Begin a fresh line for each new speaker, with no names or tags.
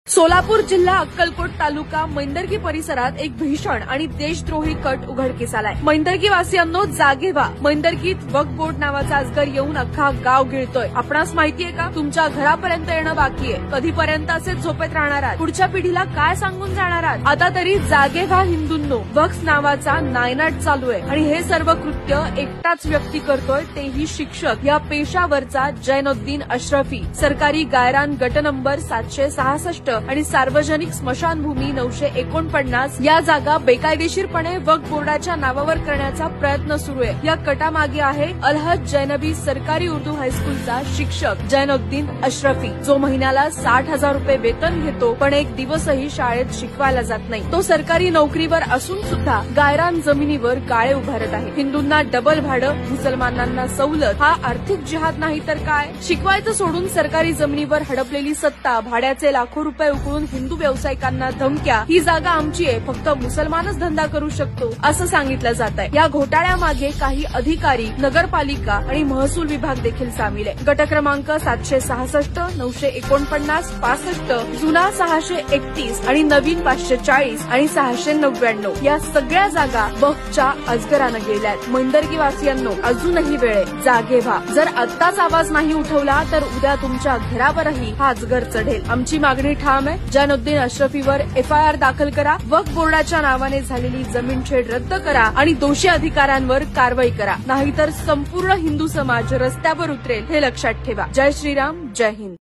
सोलापूर जिल्हा अक्कलकोट तालुका मैंदर्गी परिसरात एक भीषण आणि देशद्रोही कट उघडकीस आलाय। मैंदर्गी वासियांनो जागे व्हा। मैंदर्गीत वक्फ बोर्ड नावाचा अजगर येऊन अख्खा गाव गिळतोय। आपणास माहितीये का तुमच्या घरापर्यंत येणं बाकी आहे। कधीपर्यंत असे झोपेत राहणार आहात? पुढच्या पिढीला काय सांगून जाणार आहात? आता तरी जागे व्हा हिंदूंनो। वक्फ नावाचा नायनाट चालू आहे आणि हे सर्व कृत्य एकटाच व्यक्ती करतोय, तेही शिक्षक या पेशावरचा जैनुद्दीन अशरफी। सरकारी गायरान गट नंबर 766 आणि सार्वजनिक स्मशानभूमी 949 या जागा बेकायदेशीरपणे वक्फ बोर्डाच्या नावावर करण्याचा प्रयत्न सुरू आहे। या कटामागे आहे अलहद जैनबी सरकारी उर्दू हायस्कूलचा शिक्षक जैनुद्दीन अशरफी, जो महिन्याला 60,000 रुपये वेतन घेतो, पण एक दिवसही शाळेत शिकवायला जात नाही। तो सरकारी नोकरीवर असून सुद्धा गायरान जमिनीवर गाळे उभारत आहे। हिंदूंना डबल भाडं, मुसलमानांना सवलत, हा आर्थिक जिहाद नाही तर काय? शिकवायचं सोडून सरकारी जमिनीवर हडपलेली सत्ता, भाड्याचे लाखो रुपये उकळून हिंदू व्यावसायिकांना धमक्या, ही जागा आमची आहे, फक्त मुसलमानच धंदा करू शकतो असं सांगितलं जात आहे। या घोटाळ्यामागे काही अधिकारी, नगरपालिका आणि महसूल विभाग देखील सामील आहे। गट क्रमांक 766, 949, 65, जुना 631 आणि नवीन 540 आणि 699 या सगळ्या जागा वक्फच्या अजगरानं गेल्यात। मैंदर्गी वासियांनो, अजूनही वेळ आहे, जागे व्हा। जर आत्ताच आवाज नाही उठवला तर उद्या तुमच्या घरावरही हा अजगर चढेल। आमची मागणी ठाम आहे, जैनुद्दीन अशरफीवर FIR दाखल करा, वक्फ बोर्डाच्या नावाने झालेली जमीन छेड रद्द करा आणि दोषी अधिकाऱ्यांवर कारवाई करा, नाहीतर संपूर्ण हिंदू समाज रस्त्यावर उतरेल, हे लक्षात ठेवा। जय श्रीराम, जय हिंद।